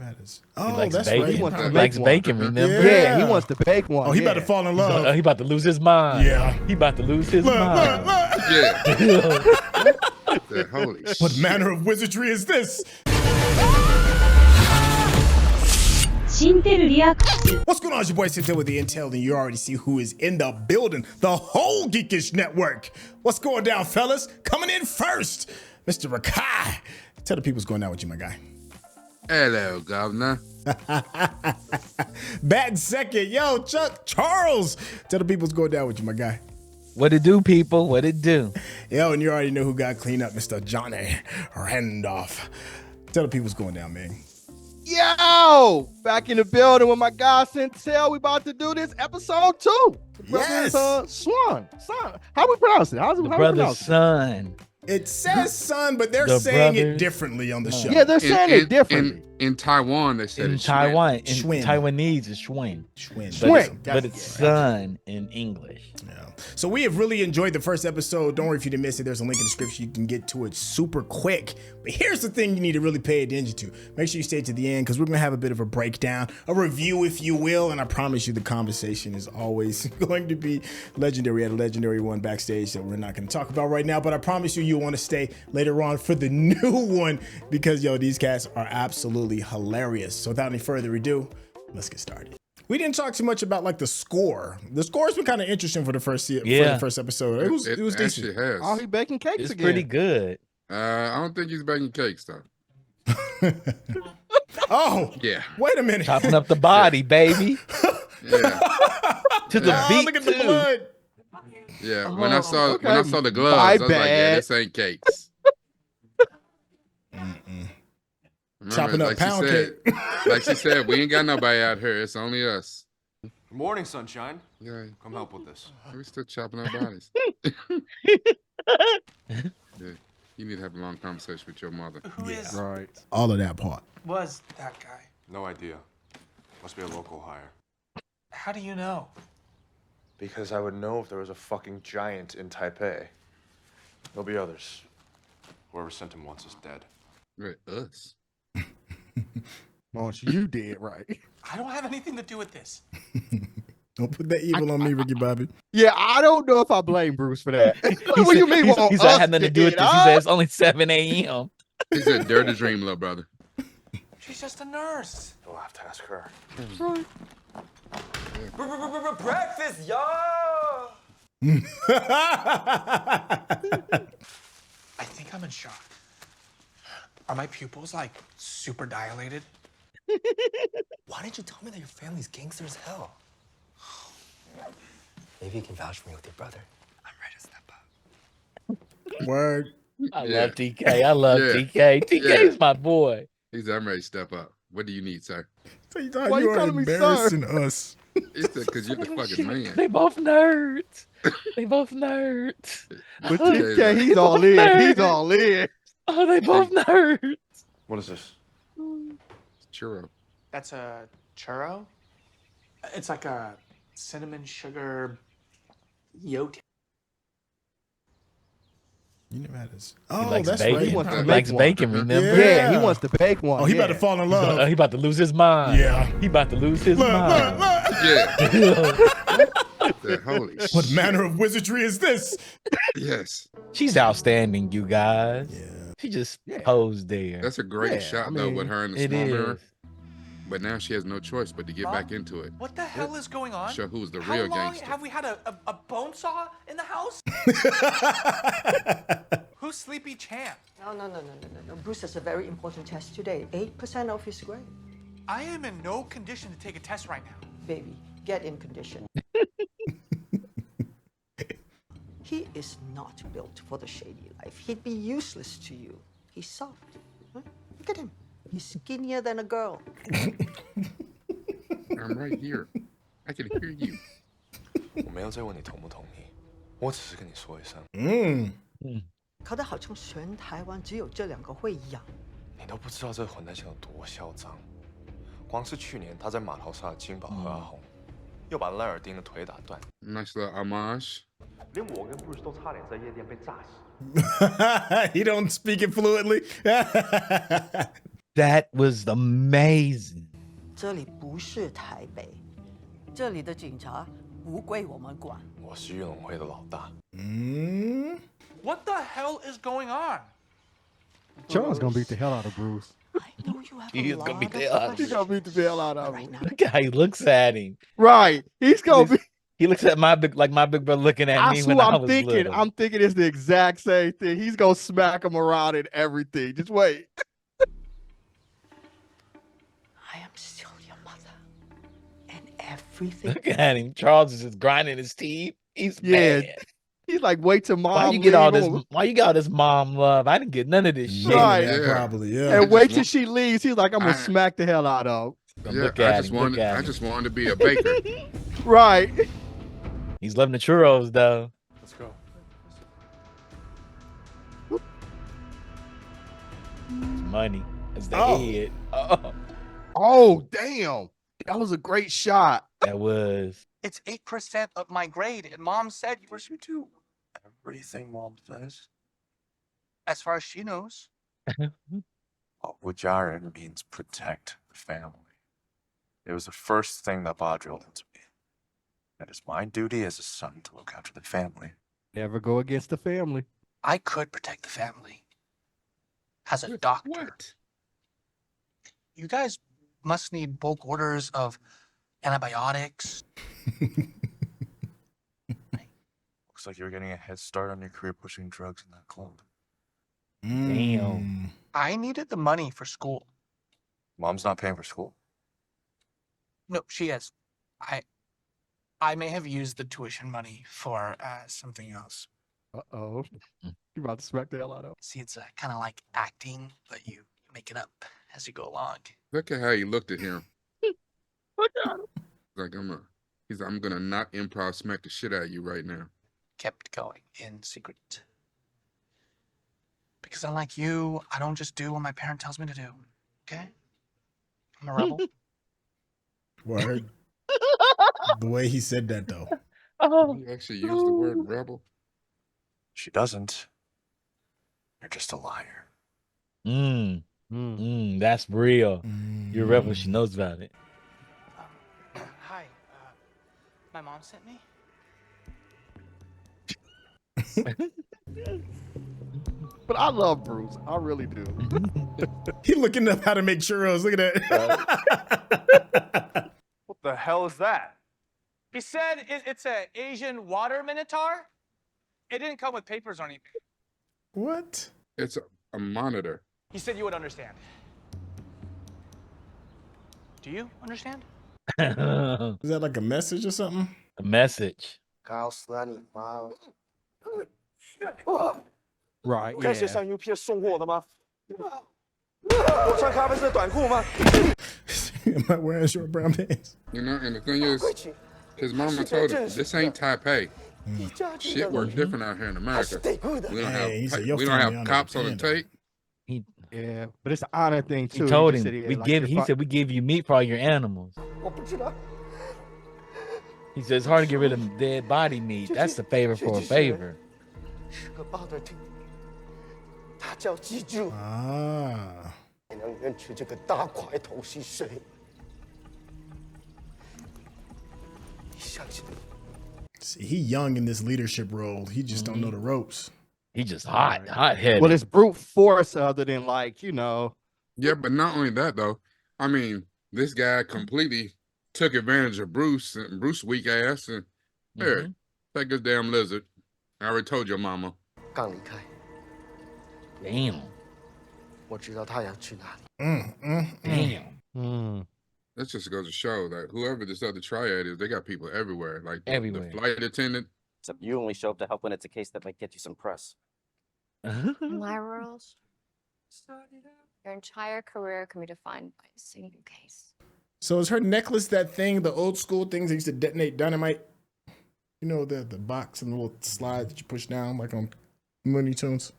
matters. He Oh, likes that's bacon. right. He wants to likes bake bacon, one. remember? Yeah, he wants to bake one. Oh, he about to fall in love. He about to lose his mind. Yeah. He about to lose his Look, mind. look. Yeah. Holy shit. What manner of wizardry is this? What's going on? It's your boy Syntell with the Intel, and you already see who is in the building. The whole Geekish Network. What's going down, fellas? Coming in first, Mr. Rekkai. Tell the people what's going down with you, my guy. Hello, governor. Bat second, yo, Chuck Charles. Tell the people what's going down with you, my guy. What it do, people? What it do? Yo, and you already know who got cleaned up, Mr. Johnny Randolph. Tell the people what's going down, man. Yo, back in the building with my guy Syntell. We about to do this episode 2. Yes. Swan. How we pronounce it? How's The how we brother's pronounce it? son. It says son, but they're The saying it brothers. differently on the show. Yeah, they're saying it differently. In Taiwan, they said In it's Taiwan, in Schwinn. Taiwanese, it's Schwinn. Schwinn. But it's son in English. Yeah. So we have really enjoyed the first episode. Don't worry if you didn't miss it. There's a link in the description. You can get to it super quick. But here's the thing you need to really pay attention to. Make sure you stay to the end because we're going to have a bit of a breakdown, a review, if you will. And I promise you the conversation is always going to be legendary. We had a legendary one backstage that we're not going to talk about right now. But I promise you, you'll want to stay later on for the new one because, yo, these cats are absolutely hilarious. So without any further ado, let's get started. We didn't talk too much about like the score. The score's been kind of interesting for the first episode. It was It decent. actually has. Oh, he baking cakes It's again. pretty good. I don't think he's baking cakes though. Oh, Yeah. wait a minute. Chopping up the body, baby. Yeah. To the Yeah. Oh, beat, look at the too. blood. Yeah. When I saw okay. the gloves, My I was like, yeah, bad. this ain't cakes. Remember, Chopping up she pound said, like she said, we ain't got nobody out here. It's only us. Good morning, sunshine. Yeah. Come help with this. We still chopping our bodies. Yeah. You need to have a long conversation with your mother. Who is Right. All of that part. was that guy? No idea. Must be a local hire. How do you know? Because I would know if there was a fucking giant in Taipei. There'll be others. Whoever sent him once is dead. Right, us. Oh, you did right. I don't have anything to do with this. Don't put that evil on me, Ricky Bobby. Yeah, I don't know if I blame Bruce for that. What do you mean? He said I had nothing to do with this. He said it's only 7 a.m. He said, dirty dream, little brother. She's just a nurse. You'll have to ask her. Breakfast, y'all! I think I'm in shock. Are my pupils like super dilated? Why didn't you tell me that your family's gangster as hell? Maybe you can vouch for me with your brother. I'm ready to step up. Word. I Yeah. love TK. I love Yeah. TK. TK's Yeah. my boy. He said, I'm ready to step up. What do you need, sir? So you Why you you are calling me sir? embarrassing us. He said, because you're the fucking man. They both nerds. They both nerds. But Oh, TK, he's all in. He's all in. oh, they both nerds. What is this? Churro. That's a churro? It's like a cinnamon sugar Yeoh. You never had this. He Oh, likes that's bacon. right. He wants to He make likes one. bacon, remember? Yeah, he wants to bake one. Oh, he yeah. about to fall in love. He about to lose his mind. Yeah. He about to lose his Look, mind. look, look. Yeah. Said, holy What shit. manner of wizardry is this? Yes. She's outstanding, you guys. Yeah. She just posed there. That's a great Yeah, shot, I though, mean, with her in the It small is. mirror. But now she has no choice but to get Mom? back into it. What the hell is going on? Show who's the How real long gangster. have we had a bone saw in the house? Who's Sleepy Champ? No. Bruce has a very important test today. 8% of his grade. I am in no condition to take a test right now. Baby, get in condition. He is not built for the shady life. He'd be useless to you. He's soft. Huh? Look at him. He's skinnier than a girl. I'm right here. I can hear you. 我没有在问你同不同意，我只是跟你说一声，搞得好像全台湾只有这2个会养。你都不知道这个混蛋现在有多嚣张。光是去年他在码头杀了金宝和阿红，又把赖尔丁的腿打断， Nice little homage. 连我跟 Bruce 都差点在夜店被炸死。 He don't speak it fluently. That was amazing. 这里不是台北，这里的警察不归我们管。我是运动会的老大。What the hell is going on? Charles gonna beat the hell out of Bruce. I know you have He a is gonna lot beat of the hell out of He's questions. gonna beat the hell out of Right him. now, Look at how he looks at him. Right. He's gonna be. He looks at my big brother looking at I me swear, when I I'm was thinking. little. I'm thinking it's the exact same thing. He's gonna smack him around and everything. Just wait. I am still your mother, and everything. Look at him. Charles is just grinding his teeth. He's Yeah. mad. He's like, wait till mom. Why you get all leave. this? Why you got all this mom love? I didn't get none of this shit. Right. Yeah, Yeah. probably. Yeah. And wait till want- she leaves. He's like, I'm gonna I- smack the hell out of him. Yeah, Look I at just him. wanted, Look at I him. just wanted to be a baker. Right. He's loving the churros though. Let's go. It's money. It's the Oh. head. Oh, Oh, damn. That was a great shot. that was. It's 8% of my grade, and Mom said you were supposed to. Everything mom says. As far as she knows. Wujaran means protect the family. It was the first thing that Pa drilled into me. It is my duty as a son to look after the family. Never go against the family. I could protect the family. As a doctor. What? You guys must need bulk orders of antibiotics. Looks like you're getting a head start on your career pushing drugs in that club. Damn. I needed the money for school. Mom's not paying for school. No, she is. I may have used the tuition money for something else. Uh-oh. You about to smack the hell out of him. See, it's kind of like acting, but you make it up as you go along. Look at how he looked at him. Look at him. Like I'm gonna not improv smack the shit out of you right now. Kept going in secret. Because unlike you, I don't just do what my parent tells me to do. Okay? I'm a rebel. Word. The way he said that though. Oh, You actually used the word rebel. She doesn't. You're just a liar. That's real. You're a rebel. She knows about it. Hi. My mom sent me. But I love Bruce. I really do. He looking up how to make churros. Look at that. What the hell is that? He said it's an Asian water minotaur. It didn't come with papers or anything. What? It's a monitor. He said you would understand. Do you understand? A Is that like a message or something? message. Right, yeah. 邮票送货的吗？ Am I wearing short brown pants? You know, and the thing is, his mama told him, this ain't Taipei. Shit works different out here in America. We don't Hey, he said, "Your we don't family have cops on the understand." tape. Yeah, but it's an honor thing too. He told just him said, we like, give. your He fa- said we give you meat for all your animals. He said it's hard to get rid of dead body meat. That's a favor for a favor. 是个巴德汀，他叫记住， Ah. 你能认出这个大块头是谁？你相信吗？ See, he young in this leadership role. He just don't know the ropes. He just hot headed. Well, it's brute force other than like, you know. Yeah, but not only that though. I mean, this guy completely took advantage of Bruce and Bruce weak ass and here, take this damn lizard. I already told your mama. 刚离开， Damn. 我知道他要去哪里。 Damn. That just goes to show that whoever this other triad is, they got people everywhere. Like the Everywhere. flight attendant. Except you only show up to help when it's a case that might get you some press. In my world, your entire career can be defined by a single case. So is her necklace that thing, the old school things that used to detonate dynamite? You know, the box and the little slide that you push down like on Looney Tunes?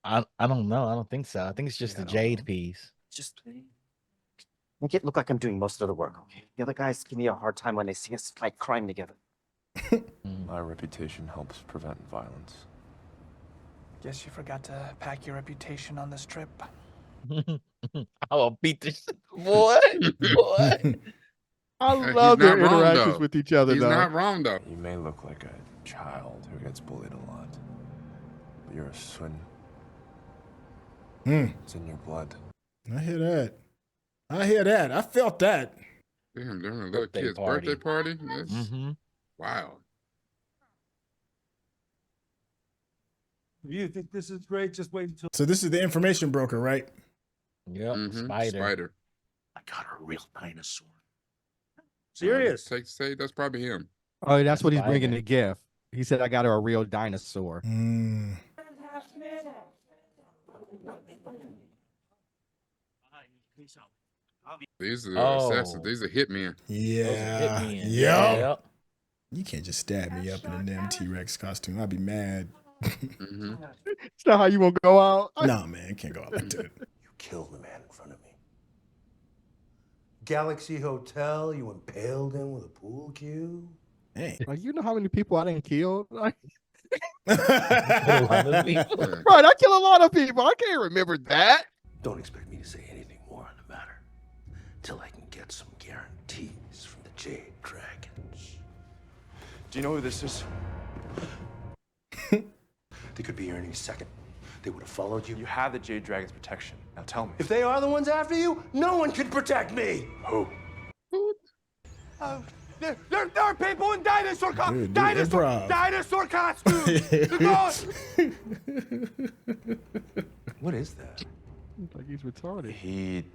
I don't know. I don't think so. I think it's just a jade piece. Just make it look like I'm doing most of the work, okay? The other guys give me a hard time when they see us fight crime together. My reputation helps prevent violence. Guess you forgot to pack your reputation on this trip. I will beat this boy. Boy. I He's love their not wrong, interactions though. with each other, He's though. not wrong, though. You may look like a child who gets bullied a lot, but you're a son. It's in your blood. I hear that. I hear that. I felt that. Damn, during a little kid's birthday party? That's, wow. You think this is great? Just wait until. So this is the information broker, right? Yep. Spider. I got a real dinosaur. Serious? Say that's probably him. Oh, that's what he's bringing the gift. He said, I got her a real dinosaur. These are assassins. These are hitmen. Yeah. Yep. You can't just stab me up in a damn T-Rex costume. I'd be mad. It's not how you want to go out. No, man. Can't go out like that. You killed the man in front of me. Galaxy Hotel, you impaled him with a pool cue. Hey. Like, you know how many people I didn't kill? Like, A lot of people. right, I kill a lot of people. I can't remember that. Don't expect me to say anything more on the matter till I can get some guarantees from the Jade Dragons. Do you know who this is? They could be here any second. They would have followed you. You have the Jade Dragon's protection. Now tell me. If they are the ones after you, no one can protect me. Who? There are people in dinosaur costumes. Dude, improv. Dinosaur costumes. They're going. What is that? Like he's retarded. He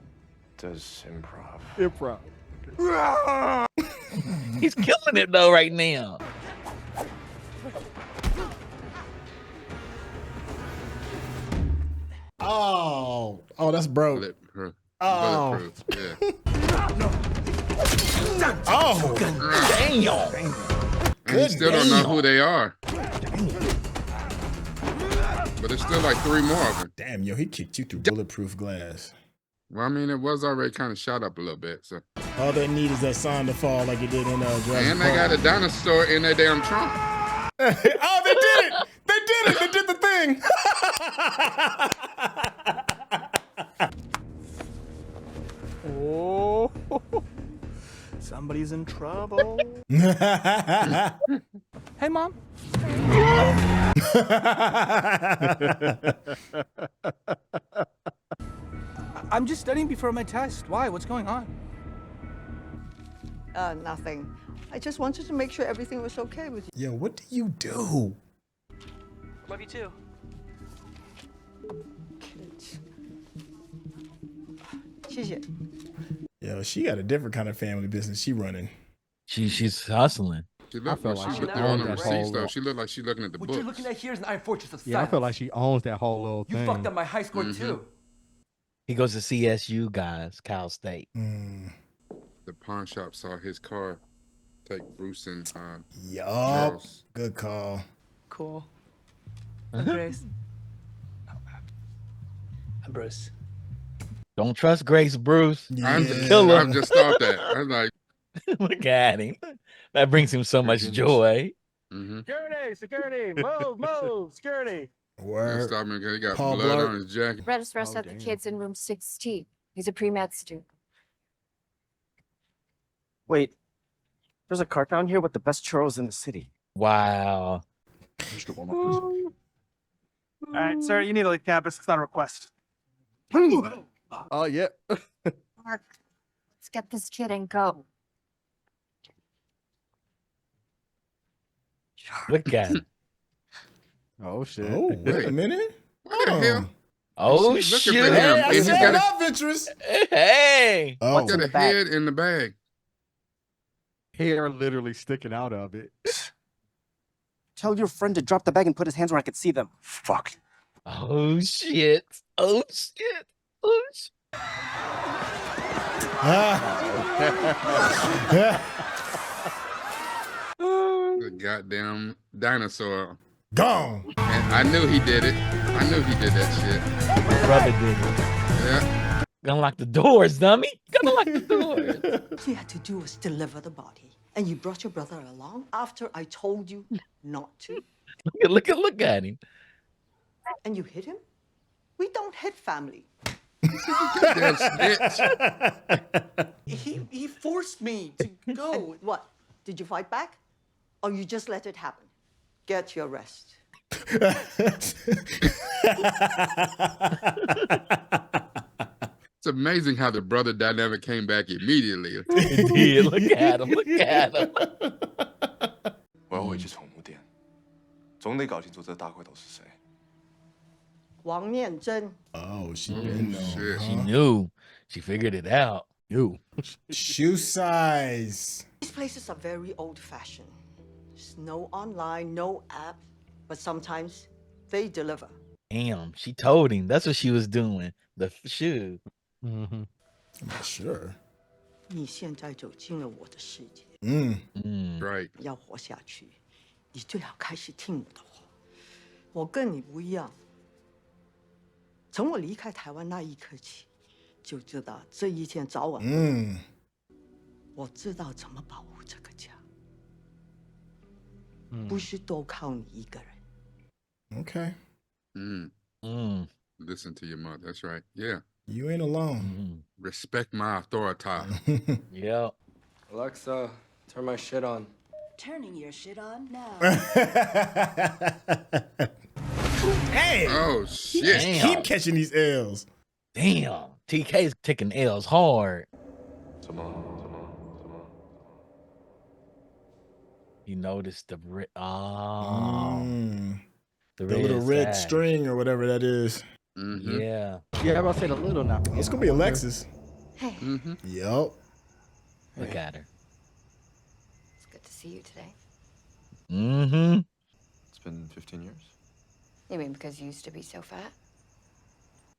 does improv. Improv. He's killing it though right now. Oh, that's broke. Bulletproof. Yeah. Oh, damn. And you still don't know who they are. But there's still like 3 more of them. Damn, yo, he kicked you through bulletproof glass. Well, I mean, it was already kind of shot up a little bit. So. All they need is that sign to fall like it did in Jurassic And they got a dinosaur in their damn trunk. Oh, they did it! They did it! They did the thing! Oh, Somebody's in trouble. Hey, Mom. I'm just studying before my test. Why? What's going on? Nothing. I just wanted to make sure everything was okay with you. Yo, what do you do? Love you too. Kids. 谢谢. Yo, she got a different kind of family business she running. She's hustling. She looked like she looked on the receipts, though. She looked like she's looking at the What books. you're looking at here is an Iron Fortress of yeah, I Silence. feel like she owns that whole little You thing. fucked up my high score too. He goes to CSU, guys, Cal State. The pawn shop saw his car take Bruce and Yup. Charles. Good call. Cool. Grace. Bruce. Don't trust Grace, Bruce. I'm He's a killer. I've just thought that. I was like, Look at him. That brings him so much joy. Security, move, security. Word. Stop me because he got Paul blood Blart. on his jacket. Read us rest out the kids in room 16. He's a pre-med student. Wait, there's a cart down here with the best churros in the city. Wow. All right, sir, you need to leave campus. It's not a request. Oh, yeah. Mark, let's get this kid and go. Look at him. Oh, shit. Oh, wait a minute. What the hell? Oh, She's shit. looking for him, and he's got a, adventurous. Hey. Oh. he's got a head in the bag. Hair literally sticking out of it. Tell your friend to drop the bag and put his hands where I could see them. Fuck. Oh, shit. Oh, shit. Oh, shit. The goddamn dinosaur. Gone. And I knew he did it. I knew he did that shit. Brother did it. Yeah. Gonna lock the doors, dummy. Gonna lock the doors. All you had to do was deliver the body. And you brought your brother along after I told you not to. Look at him. And you hit him? We don't hit family. Goddamn snitch. He forced me to go. And what? Did you fight back? Or you just let it happen? Get your rest. It's amazing how the brother dynamic came back immediately. Indeed, look at him. Look at him. 我要回去宠物店，总得搞清楚这大鬼头是谁。王念真. Oh, she didn't know. She knew. She figured it out. Knew. Shoe size. These places are very old-fashioned. There's no online, no app, but sometimes they deliver. Damn, she told him. That's what she was doing. The shoe. I'm not sure. 你现在走进了我的世界。 Right. 要活下去，你最好开始听我的话。我跟你不一样，从我离开台湾那一刻起，就知道这一天早晚。我知道怎么保护这个家，不是都靠你一个人。 Okay. Listen to your mother. That's right. Yeah. You ain't alone. Respect my authority. Yeah. Alexa, turn my shit on. Turning your shit on now. Hey! Oh, shit. Keep catching these L's. Damn. TK's taking L's hard. You noticed the The little red string or whatever that is. Yeah. Yeah, I'm about to say the little now. It's gonna be Alexis. Hey. Yup. Look at her. It's good to see you today. It's been 15 years. You mean because you used to be so fat?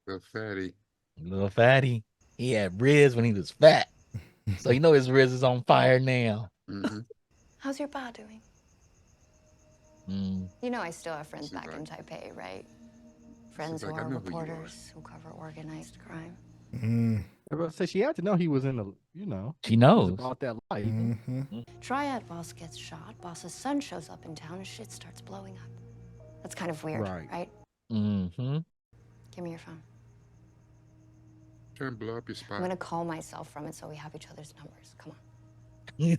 Little fatty. Little fatty. He had Riz when he was fat. So you know his Riz is on fire now. How's your ba doing? You know I still have friends back in Taipei, right? Friends who are reporters who cover organized crime. I was about to say she had to know he was in the, you know. She knows. About that life. Triad boss gets shot, boss's son shows up in town, and shit starts blowing up. That's kind of weird, right? Give me your phone. Trying to blow up your spot. I'm gonna call myself from it so we have each other's numbers. Come on.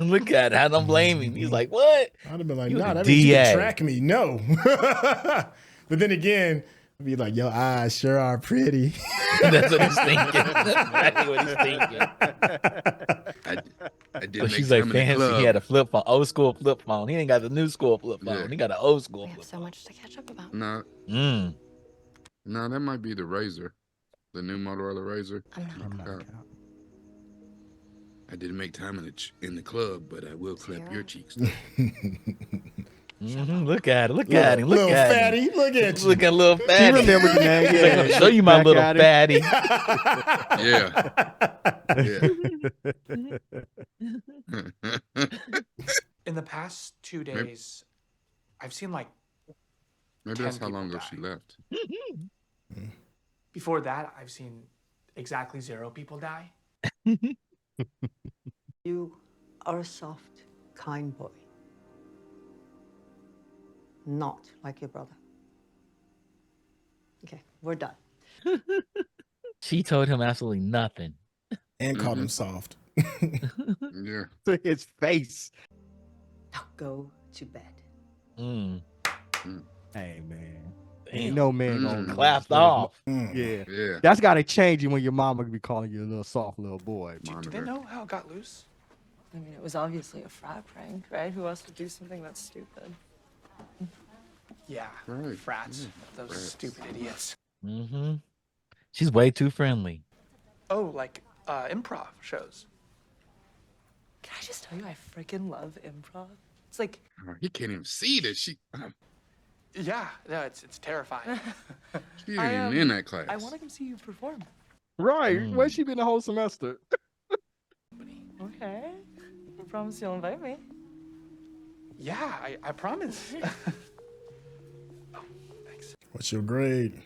Look at it. I don't blame him. He's like, what? I'd have been like, You nah, the that means you DA. can track me. No. But then again, I'd be like, your eyes sure are pretty. That's what he's thinking. That's exactly what he's thinking. I did So make she's time like in the fancy. club. He had a flip phone, old school flip phone. He ain't got the new school flip phone. Yeah. He got an old school We have flip so much to catch up about. No, no, that might be the Razor, the new Motorola Razor. I'm not. I didn't make time in the club, but I will clap your cheeks. Look at it. Look at him. Look Little at fatty. him. Look at you. Look at little fatty. remembered the name, He's like, yeah. I'm gonna show you my Back little at it. In the past 2 days, I've seen like Maybe 10 that's how long people ago she die. left. Before that, I've seen exactly 0 people die. You are a soft, kind boy. Not like your brother. Okay, we're done. She told him absolutely nothing. And called him soft. Yeah. To his face. Now go to bed. Hey, man. Damn. Ain't no man gonna Clapped off. Yeah. Yeah. That's got to change you when your mama be calling you a little soft little boy. Do they know how it got loose? I mean, it was obviously a frat prank, right? Who else would do something that stupid? Yeah, Right. frats. Those stupid idiots. She's way too friendly. Oh, like improv shows. Can I just tell you, I freaking love improv. It's like, He can't even see that she. Yeah, no, it's terrifying. She ain't even in that class. I want to come see you perform. Right. Where's she been the whole semester? Okay. I promise you'll invite me. Yeah, I promise. What's your grade?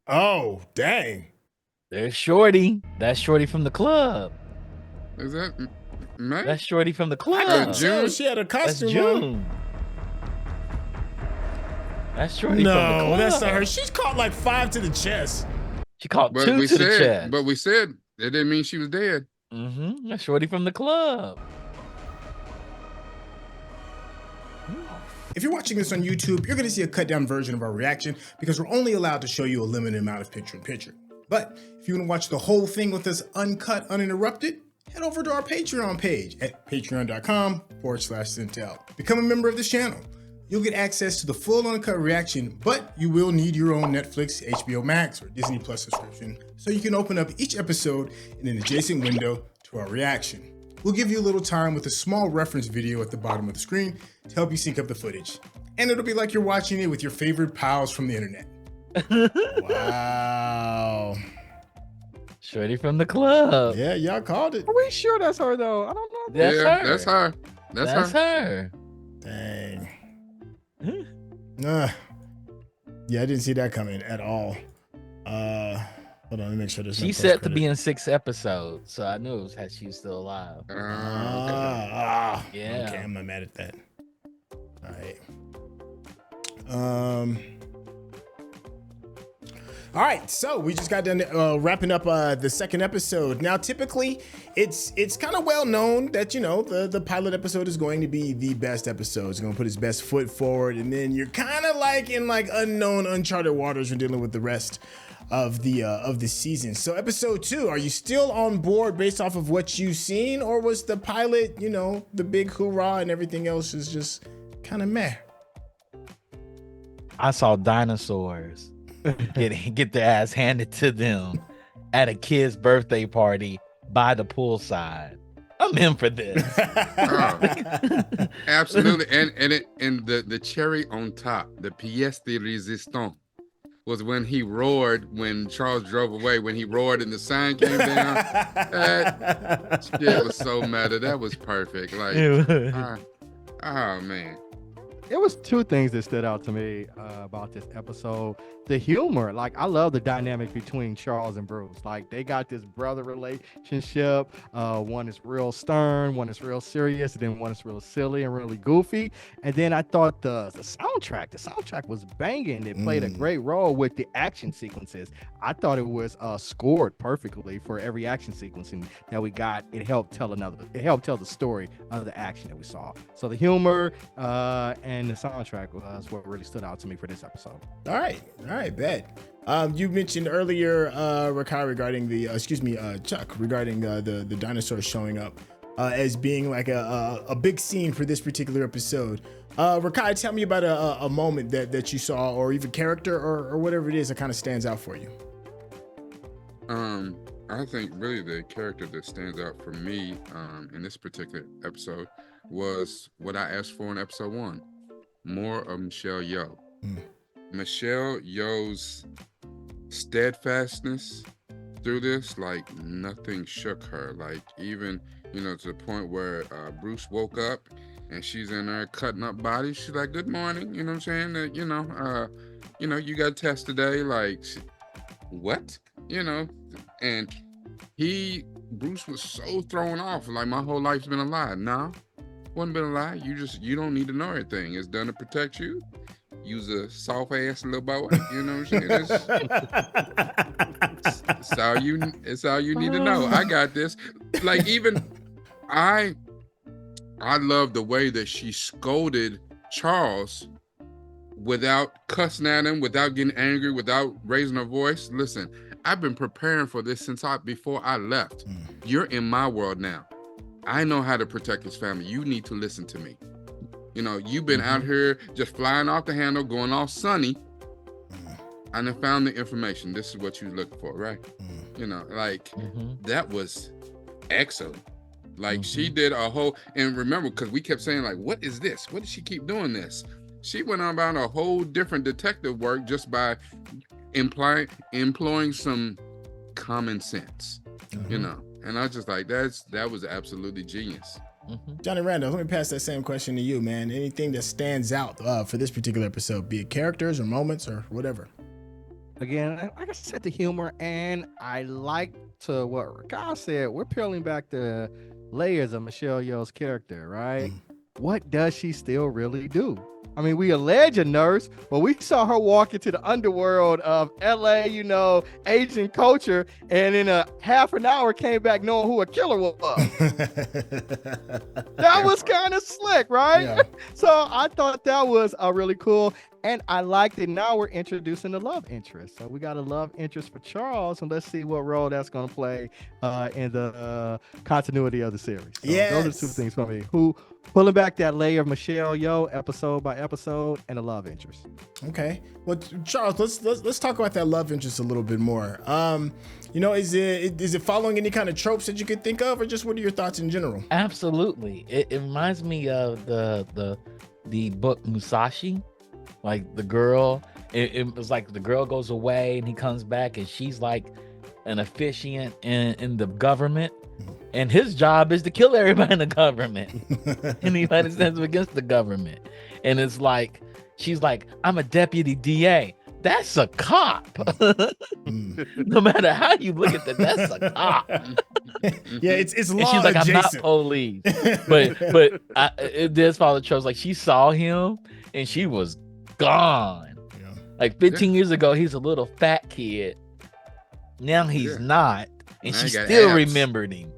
Oh, dang. There's Shorty. That's Shorty from the club. Is that May? That's Shorty from the club. I couldn't tell. She had a That's costume on. June. That's Shorty from the club. No, that's not her. She's caught like 5 to the chest. She caught But 2 we to the said, chest. but we said it didn't mean she was dead. Mm-hmm. That's Shorty from the club. If you're watching this on YouTube, you're going to see a cut down version of our reaction because we're only allowed to show you a limited amount of picture-in-picture. But if you want to watch the whole thing with us uncut, uninterrupted, head over to our Patreon page at patreon.com/Syntell. Become a member of this channel. You'll get access to the full uncut reaction, but you will need your own Netflix, HBO Max, or Disney Plus subscription so you can open up each episode in an adjacent window to our reaction. We'll give you a little time with a small reference video at the bottom of the screen to help you sync up the footage. And it'll be like you're watching it with your favorite pals from the internet. Wow. Shorty from the club. Yeah, y'all called it. Are we sure that's her though? I don't know. That's her. That's her. That's her. Dang. Yeah, I didn't see that coming at all. Hold on, let me make sure this. She's set to be in 6 episodes, so I knew it was how she was still alive. Yeah. Yeah. Okay, I'm not mad at that. All right, so we just got done wrapping up the second episode. Now, typically, it's kind of well known that, you know, the pilot episode is going to be the best episode. It's going to put its best foot forward, and then you're kind of like in like unknown, uncharted waters when dealing with the rest of the season. So episode 2, are you still on board based off of what you've seen, or was the pilot, you know, the big hoorah and everything else is just kind of meh? I saw dinosaurs get their ass handed to them at a kid's birthday party by the poolside. I'm in for this. Absolutely. And the cherry on top, the pièce de résistance, was when he roared when Charles drove away, when he roared and the sign came down. That shit was so meta. That was perfect. Like, oh man. It was 2 things that stood out to me about this episode. The humor, like I love the dynamic between Charles and Bruce. Like they got this brother relationship. One is real stern, one is real serious, and then one is real silly and really goofy. And then I thought the soundtrack was banging. It played a great role with the action sequences. I thought it was scored perfectly for every action sequence that we got. It helped tell the story of the action that we saw. So the humor and the soundtrack was what really stood out to me for this episode. All right, bet. You mentioned earlier, Rekkai, regarding Chuck, regarding the dinosaurs showing up as being like a big scene for this particular episode. Rekkai, tell me about a moment that you saw, or even character, or whatever it is that kind of stands out for you. I think really the character that stands out for me in this particular episode was what I asked for in episode 1. More of Michelle Yeoh. Michelle Yeoh's steadfastness through this, like nothing shook her. Like even, you know, to the point where Bruce woke up and she's in there cutting up bodies. She's like, "Good morning," you know what I'm saying? That you got a test today. Like, what? You know, and Bruce was so thrown off. Like, my whole life's been a lie. Nah. Wasn't been a lie. You don't need to know everything. It's done to protect you. Use a soft ass little boy. You know what I'm saying? It's all you need to know. I got this. Like even I love the way that she scolded Charles without cussing at him, without getting angry, without raising her voice. Listen, I've been preparing for this before I left. You're in my world now. I know how to protect his family. You need to listen to me. You know, you've been out here just flying off the handle, going all sunny. And I found the information. This is what you're looking for, right? You know, like that was excellent. Like she did a whole, and remember, because we kept saying like, what is this? What does she keep doing this? She went on about a whole different detective work just by employing some common sense, you know? And I was just like, that was absolutely genius. Johnny Randolph, let me pass that same question to you, man. Anything that stands out for this particular episode, be it characters or moments or whatever? Again, like I said, the humor, and I like to what Rekkai said, we're peeling back the layers of Michelle Yeoh's character, right? What does she still really do? I mean, we allege a nurse, but we saw her walk into the underworld of LA, Asian culture, and in a half an hour came back knowing who a killer was. That was kind of slick, right? Yeah. So I thought that was really cool. And I liked it. Now we're introducing the love interest. So we got a love interest for Charles, and let's see what role that's going to play in the continuity of the series. So those are two things for me. Who pulling back that layer of Michelle Yeoh episode by episode, and a love interest. Okay. Well, Charles, let's talk about that love interest a little bit more. Is it following any kind of tropes that you could think of, or just what are your thoughts in general? Absolutely. It reminds me of the book Musashi. Like the girl, it was like the girl goes away and he comes back and she's like an officiant in the government, and his job is to kill everybody in the government. Anybody that stands against the government. And it's like, she's like, I'm a deputy DA. That's a cop. No matter how you look at that, that's a cop. Yeah, it's law and she's like, adjacent. I'm not police. but it does follow the tropes. Like, she saw him and she was gone. Yeah. Like 15 years ago, he's a little fat kid. Now he's not, and Now she he got still abs. remembered him.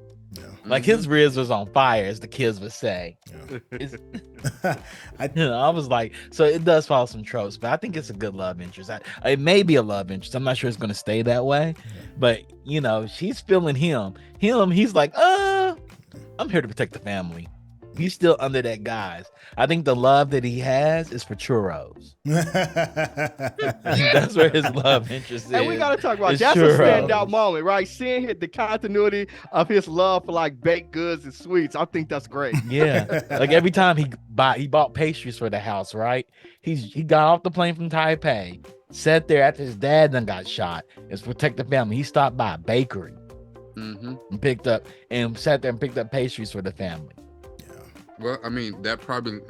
Like his ribs was on fire, as the kids would say. I was like, so it does follow some tropes, but I think it's a good love interest. It may be a love interest. I'm not sure it's going to stay that way, but she's feeling him. He's like, I'm here to protect the family. He's still under that guise. I think the love that he has is for churros. That's where his love interest is. And we got to talk about It's that's churros. a standout moment, right? Seeing the continuity of his love for like baked goods and sweets. I think that's great. Yeah, like every time he bought pastries for the house, right? He got off the plane from Taipei, sat there after his dad done got shot. It's protect the family. He stopped by a bakery and sat there and picked up pastries for the family. Well, I mean, that probably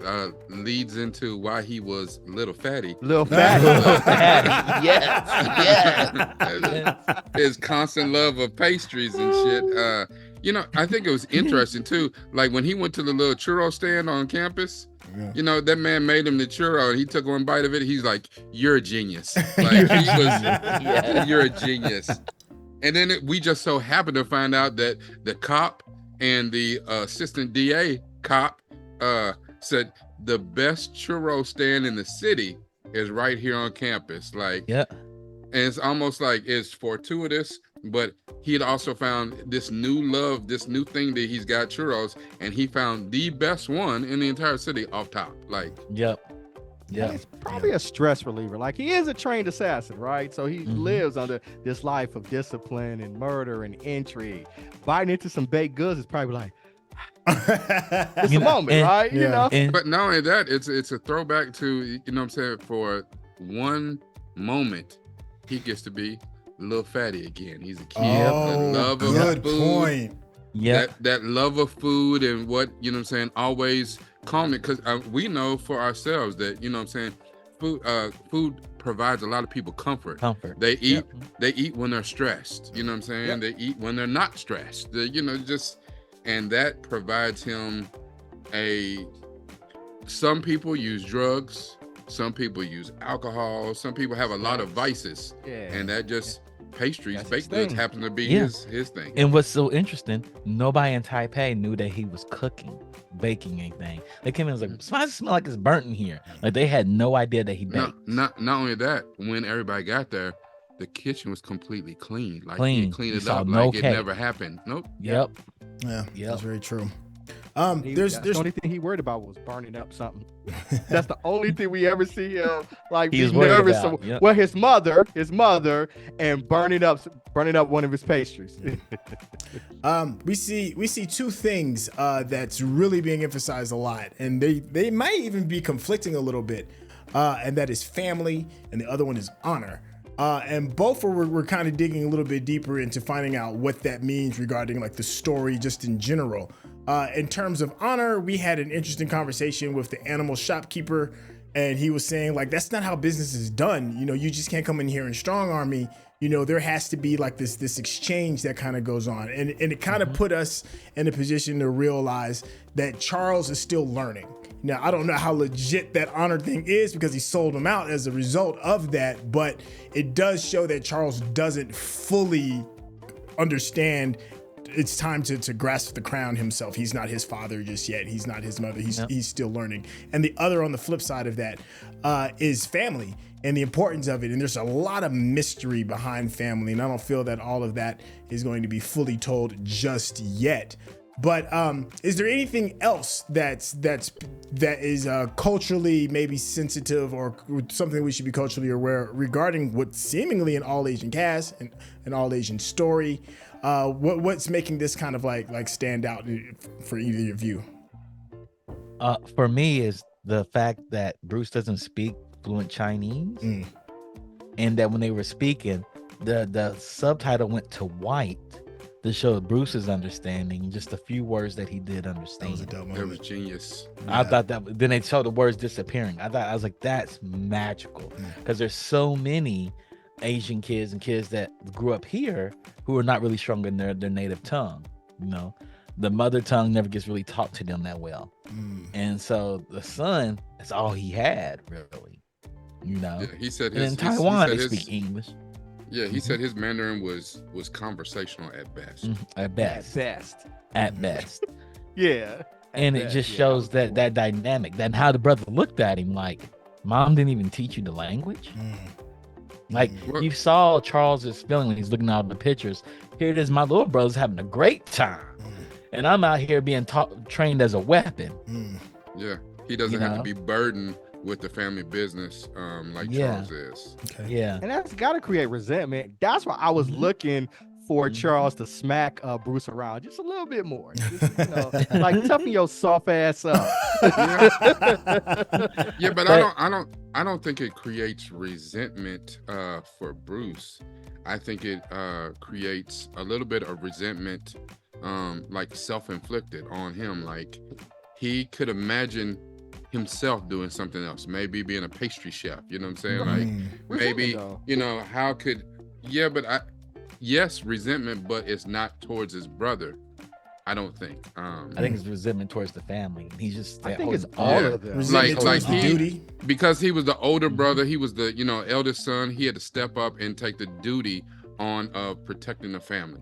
leads into why he was little fatty. Little fatty. Yes. His constant love of pastries and shit. I think it was interesting too. Like when he went to the little churro stand on campus, that man made him the churro and he took one bite of it. He's like, "You're a genius." Like you're a genius. And then we just so happened to find out that the cop and the assistant DA cop said the best churro stand in the city is right here on campus. Like, and it's almost like it's fortuitous, but he had also found this new love, this new thing that he's got churros, and he found the best one in the entire city off top. Like, yeah, it's probably a stress reliever. Like, he is a trained assassin, right? So he lives under this life of discipline and murder and intrigue. Biting into some baked goods is probably like, it's a moment, right? But not only that, it's a throwback to, what I'm saying, for one moment, he gets to be a little fatty again. He's a kid. Good point. Yeah, that love of food and what, always calming, because we know for ourselves that, food provides a lot of people comfort. They eat when they're stressed. You know what I'm saying? They eat when they're not stressed. And that provides him some people use drugs, some people use alcohol, some people have a lot of vices. And that just pastries, baked goods happen to be his thing. And what's so interesting, nobody in Taipei knew that he was baking anything. They came in and was like, smell like it's burnt in here. Like, they had no idea that he baked. Not only that, when everybody got there, the kitchen was completely clean. Like, Clean. he cleaned it saw up no like cake. it never happened. Nope. Yep. Yeah, that's very true. There's the only thing he worried about was burning up something. That's the only thing we ever see him like He's be worried nervous. about, Well, his mother, and burning up one of his pastries. We see two things that's really being emphasized a lot, and they might even be conflicting a little bit, and that is family, and the other one is honor. And both we're kind of digging a little bit deeper into finding out what that means regarding like the story just in general. In terms of honor, we had an interesting conversation with the animal shopkeeper, and he was saying like, that's not how business is done. You just can't come in here and strong arm me. There has to be like this exchange that kind of goes on. And it kind of put us in a position to realize that Charles is still learning. Now, I don't know how legit that honor thing is because he sold him out as a result of that, but it does show that Charles doesn't fully understand it's time to grasp the crown himself. He's not his father just yet. He's not his mother. He's still learning. And the other on the flip side of that is family and the importance of it. And there's a lot of mystery behind family. And I don't feel that all of that is going to be fully told just yet. But is there anything else that is culturally maybe sensitive or something we should be culturally aware regarding what's seemingly an all Asian cast and an all Asian story? What's making this kind of like stand out for either of you? For me, is the fact that Bruce doesn't speak fluent Chinese, and that when they were speaking, the subtitle went to white to show Bruce's understanding, just a few words that he did understand. That was a dope moment. That was genius. I thought that. Then they showed the words disappearing. I was like, that's magical, because there's so many Asian kids and kids that grew up here who are not really strong in their native tongue. You know, the mother tongue never gets really taught to them that well, and so the son, that's all he had really. You know, yeah, he said in Taiwan they speak English. Yeah, he said his Mandarin was conversational at best. At best. At best. Yeah. And it just shows that dynamic, that how the brother looked at him like, Mom didn't even teach you the language. Like you saw Charles's feeling when he's looking at the pictures. Here it is, my little brother's having a great time, and I'm out here being trained as a weapon. Yeah, he doesn't have to be burdened with the family business like Charles is. Okay. Yeah. And that's got to create resentment. That's why I was looking for Charles to smack Bruce around just a little bit more. Just, like toughen your soft ass up. Yeah, but I don't think it creates resentment for Bruce. I think it creates a little bit of resentment, like self-inflicted on him. Like he could imagine himself doing something else, maybe being a pastry chef, you know what I'm saying? Like maybe, how could, yes, resentment, but it's not towards his brother, I don't think. I think it's resentment towards the family. He's just, I think it's all of them. Like duty. Because he was the older brother, he was the, eldest son, he had to step up and take the duty on of protecting the family,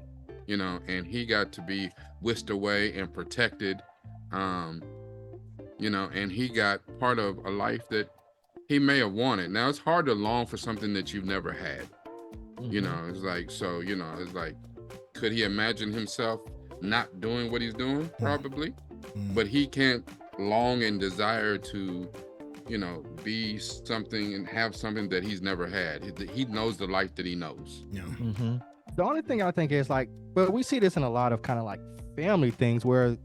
and he got to be whisked away and protected, and he got part of a life that he may have wanted. Now it's hard to long for something that you've never had. It's like, it's like, could he imagine himself not doing what he's doing? Probably. But he can't long and desire to, be something and have something that he's never had. He knows the life that he knows. Yeah. The only thing I think is like, but we see this in a lot of kind of like family things where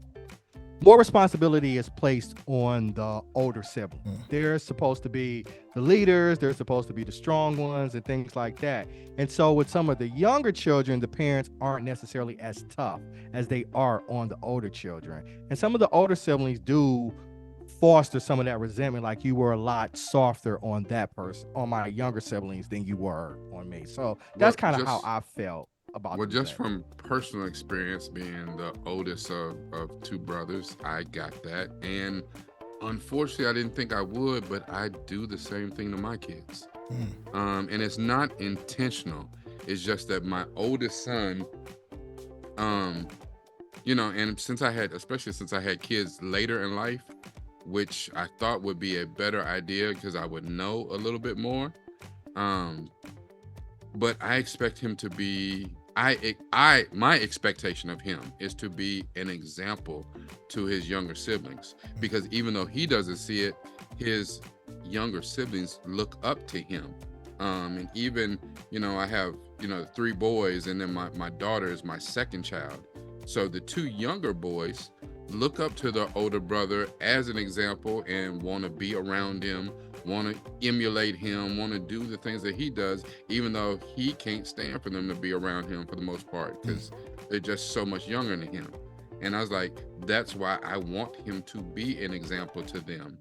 more responsibility is placed on the older sibling. They're supposed to be the leaders, they're supposed to be the strong ones and things like that. And so with some of the younger children, the parents aren't necessarily as tough as they are on the older children. And some of the older siblings do foster some of that resentment, like you were a lot softer on that person, on my younger siblings than you were on me. So that's kind of how I felt about just from personal experience, being the oldest of two brothers, I got that. And unfortunately, I didn't think I would, but I do the same thing to my kids. And it's not intentional. It's just that my oldest son, and especially since I had kids later in life, which I thought would be a better idea because I would know a little bit more. But I expect him to be, my expectation of him is to be an example to his younger siblings, because even though he doesn't see it, his younger siblings look up to him. And even, I have, 3 boys, and then my daughter is my second child. So the 2 younger boys look up to their older brother as an example and want to be around him, want to emulate him, want to do the things that he does, even though he can't stand for them to be around him for the most part, because they're just so much younger than him. And I was like, that's why I want him to be an example to them.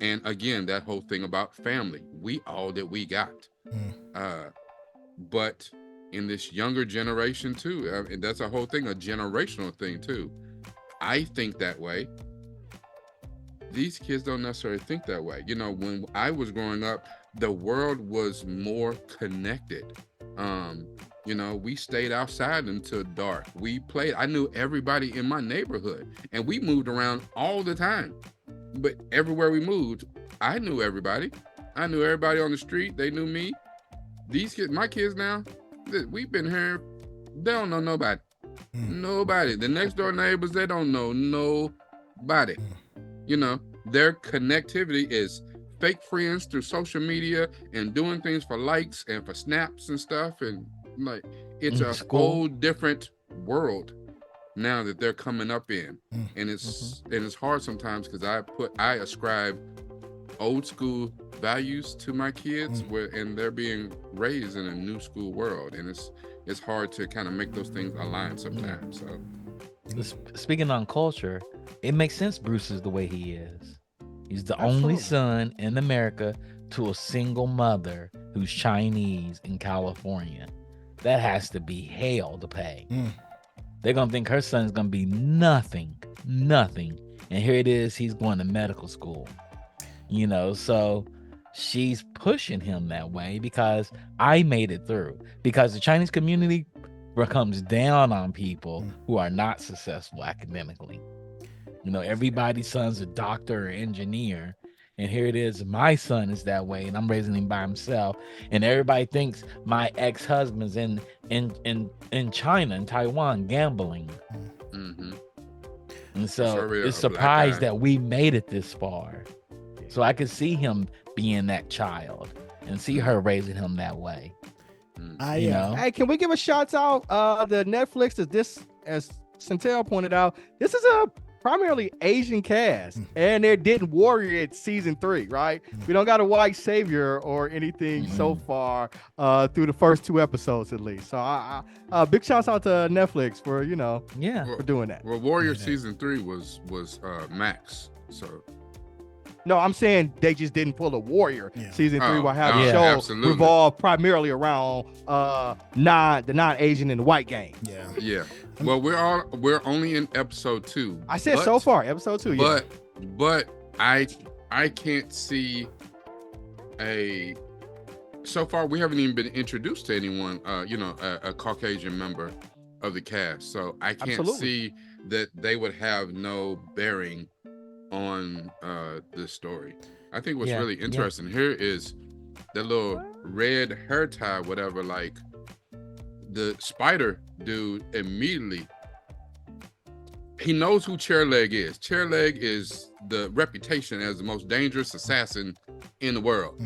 And again, that whole thing about family, we all that we got. But in this younger generation too, and that's a whole thing, a generational thing too. I think that way. these kids don't necessarily think that way. You know, when I was growing up, the world was more connected. You know, we stayed outside until dark. We played. I knew everybody in my neighborhood, and we moved around all the time. But everywhere we moved, I knew everybody. I knew everybody on the street. They knew me. These kids, my kids now, we've been here. They don't know nobody. Nobody. The next door neighbors, they don't know nobody. You know, their connectivity is fake friends through social media and doing things for likes and for snaps and stuff. And like, it's a whole different world now that they're coming up in. And it's hard sometimes because I ascribe old school values to my kids and they're being raised in a new school world. And it's hard to kind of make those things align sometimes. So speaking on culture, it makes sense Bruce is the way he is. He's the only son in America to a single mother who's Chinese in California. That has to be hell to pay. They're gonna think her son's gonna be nothing. And here it is, he's going to medical school. You know, so she's pushing him that way because I made it through. Because the Chinese community comes down on people who are not successful academically. You know, everybody's son's a doctor or engineer, and here it is, my son is that way, and I'm raising him by himself. And everybody thinks my ex-husband's in China, in Taiwan, gambling. And so it's surprised that we made it this far. So I could see him being that child and see her raising him that way. You know? Hey, can we give a shout out? The Netflix is this, as Syntell pointed out, this is a primarily Asian cast, and they're Didn't Warrior at season 3, right? We don't got a white savior or anything so far through the first 2 episodes at least. So big shouts out to Netflix for for doing that. Well, Warrior season 3 was Max. So no, I'm saying they just didn't pull a Warrior season 3 while having the show absolutely. revolved primarily around the non-Asian and the white gang. Yeah. Well, we're only in episode 2. I said so far, episode 2. But I can't see so far we haven't even been introduced to anyone, a Caucasian member of the cast. So I can't see that they would have no bearing on this story. I think what's really interesting here is the little red hair tie, whatever, like the spider dude immediately, he knows who Chairleg is. Chairleg is the reputation as the most dangerous assassin in the world.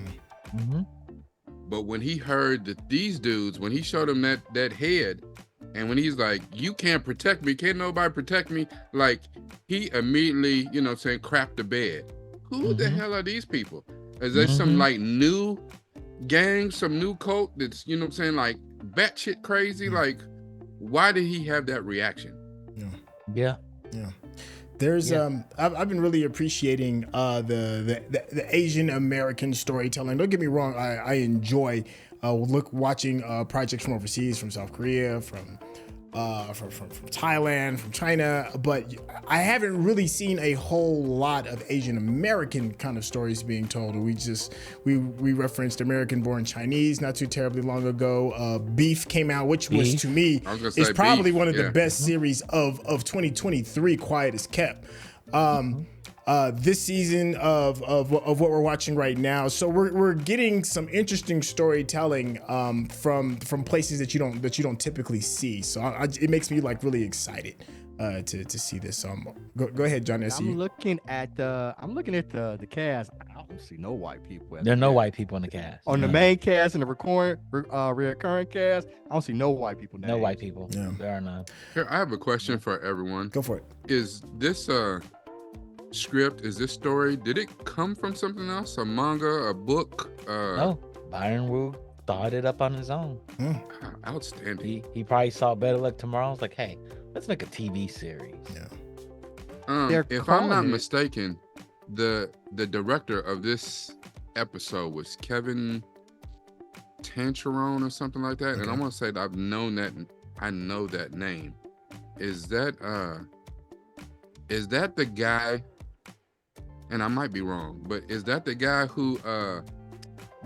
But when he heard that these dudes, when he showed him that head, and when he's like, you can't protect me, can't nobody protect me, like he immediately, crapped the bed. Who the hell are these people? Is there some like new gang, some new cult that's, like batshit crazy? Like, why did he have that reaction? Yeah. There's I've been really appreciating the Asian American storytelling. Don't get me wrong, I enjoy watching projects from overseas, from South Korea, from Thailand, from China, but I haven't really seen a whole lot of Asian American kind of stories being told. We referenced American Born Chinese not too terribly long ago. Beef came out, which was to me is probably one of the best series of 2023, quiet as kept. This season of what we're watching right now, so we're getting some interesting storytelling from places that you don't typically see. So it makes me like really excited to see this. Go ahead, John. I'm looking at the cast. I don't see no white people. There are no white people in the cast. On the main cast and the recurring cast, I don't see no white people. No white people. There are none. Here, I have a question for everyone. Go for it. Is this script, is this story, did it come from something else, a manga, a book? No, Byron Wu thought it up on his own. Outstanding. He probably saw Better Luck Tomorrow. Was like, hey, let's make a TV series. If I'm not mistaken, the director of this episode was Kevin Tancherone or something like that. And I want to say that I know that name. Is that the guy and I might be wrong, but is that the guy who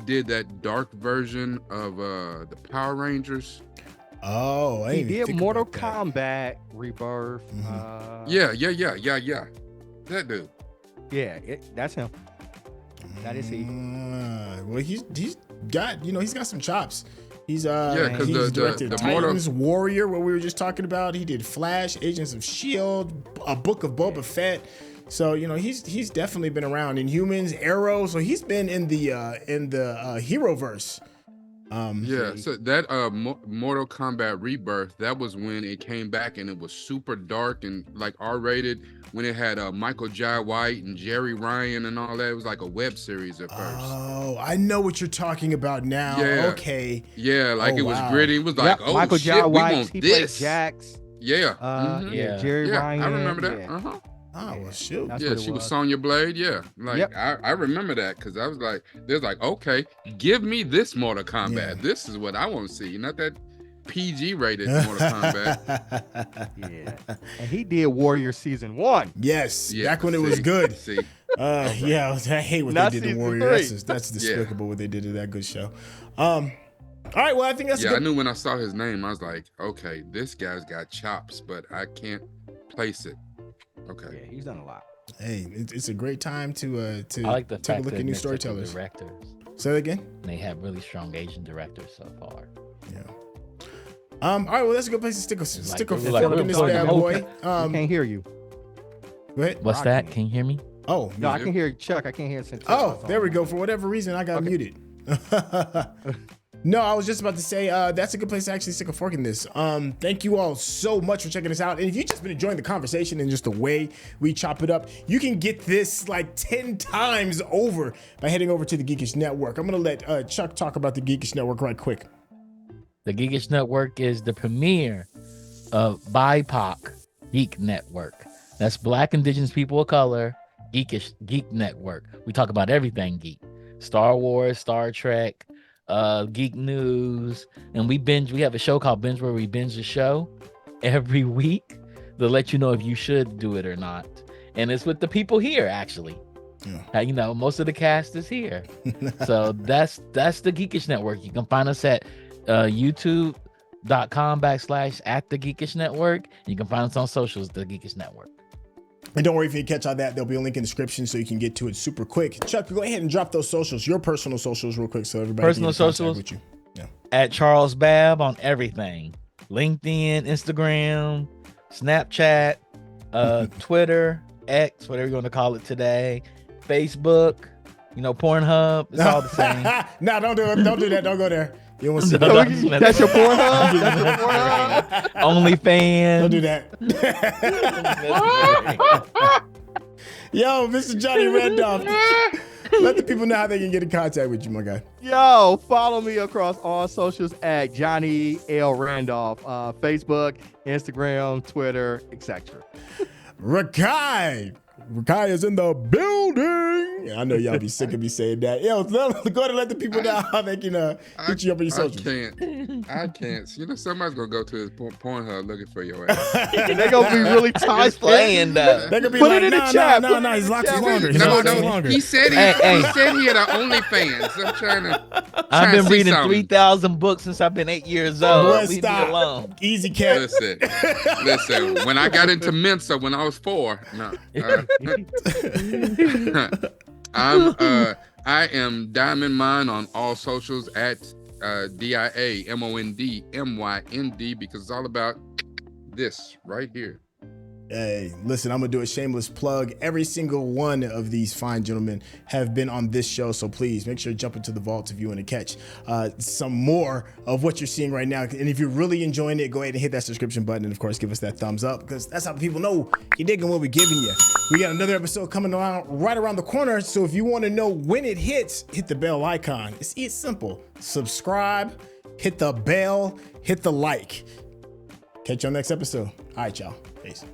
did that dark version of the Power Rangers? Oh, he did Mortal Kombat Rebirth. Yeah. That dude. Yeah, that's him. That is he. Well, he's got he's got some chops. He's because he's directed the Titans Warrior, what we were just talking about. He did Flash, Agents of Shield, a Book of Boba Fett. So he's definitely been around. Inhumans, Arrow. So he's been in the Heroverse. So that Mortal Kombat Rebirth, that was when it came back and it was super dark and like R-rated, when it had Michael Jai White and Jerry Ryan and all that. It was like a web series at first. Oh, I know what you're talking about now. Yeah. Okay. Yeah, like it was gritty. It was like, Michael shit, Jai we White, want he this. played Jax. Yeah. Jerry Ryan. I remember that. Yeah. Oh, well, shoot. She was Sonya Blade. Yeah. Like, I remember that because I was like, there's like, okay, give me this Mortal Kombat. Yeah. This is what I want to see. Not that PG rated Mortal Kombat. Yeah. And he did Warrior Season 1. Yes. Back when it was good. Yeah, I hate what they did to Warrior. That's despicable what they did to that good show. All right, well, I think that's I knew when I saw his name, I was like, okay, this guy's got chops, but I can't place it. Okay. Yeah, he's done a lot. Hey, it's a great time to I like the take a fact look that at new mixed up the storytellers. directors. Say that again. They have really strong Asian directors so far. Yeah. All right, well, that's a good place to stick a fork in this like, bad boy. I can't hear you. Go ahead. What's that? Can you hear me? Oh, no, I can hear Chuck. I can't hear Syntell. Oh, there we go. For whatever reason, I got muted. No, I was just about to say that's a good place to actually stick a fork in this. Thank you all so much for checking us out. And if you've just been enjoying the conversation and just the way we chop it up, you can get this like 10 times over by heading over to the Geekish Network. I'm going to let Chuck talk about the Geekish Network right quick. The Geekish Network is the premier of BIPOC Geek Network. That's Black Indigenous People of Color Geek Network. We talk about everything geek. Star Wars, Star Trek, geek news, and we have a show called Binge where we binge the show every week to let you know if you should do it or not. And it's with the people here, actually. Yeah. Most of the cast is here. So that's the Geekish Network. You can find us at youtube.com/@the-Geekish-Network. You can find us on socials, the Geekish Network. And don't worry, if you catch all that, there'll be a link in the description so you can get to it super quick. Chuck, go ahead and drop those socials, your personal socials real quick so everybody personal can get in contact socials with you. Yeah. At Charles Babb on everything. LinkedIn, Instagram, Snapchat, Twitter, X, whatever you want to call it today, Facebook, Pornhub. It's all the same. No, don't do it. Don't do that. Don't go there. You don't want to see that. That's your Pornhub? That's your Pornhub? OnlyFans. Don't do that. Yo, Mr. Johnny Randolph. Let the people know how they can get in contact with you, my guy. Yo, follow me across all socials at Johnny L. Randolph. Facebook, Instagram, Twitter, etc. Rekkai is in the building. I know y'all be sick of me saying that. Yo, go ahead and let the people know how they can hit you up on your socials. I can't. Somebody's gonna go to his Pornhub looking for your ass. They're gonna be really tight. Playing They're gonna be Put like, it in the chat. no, his locks is longer. He said he had OnlyFans. I'm trying to. I've been see reading something. 3,000 books since I've been 8 years old. Boy, Leave me stop. alone. Easy cat. Listen. When I got into Mensa when I was 4, I am Diamond Mine on all socials at DIAMONDMYND because it's all about this right here. Hey, listen, I'm going to do a shameless plug. Every single one of these fine gentlemen have been on this show, so please make sure to jump into the vaults if you want to catch some more of what you're seeing right now. And if you're really enjoying it, go ahead and hit that subscription button and, of course, give us that thumbs up because that's how people know you're digging what we're giving you. We got another episode coming around right around the corner, so if you want to know when it hits, hit the bell icon. It's simple. Subscribe, hit the bell, hit the like. Catch you on the next episode. All right, y'all. Peace.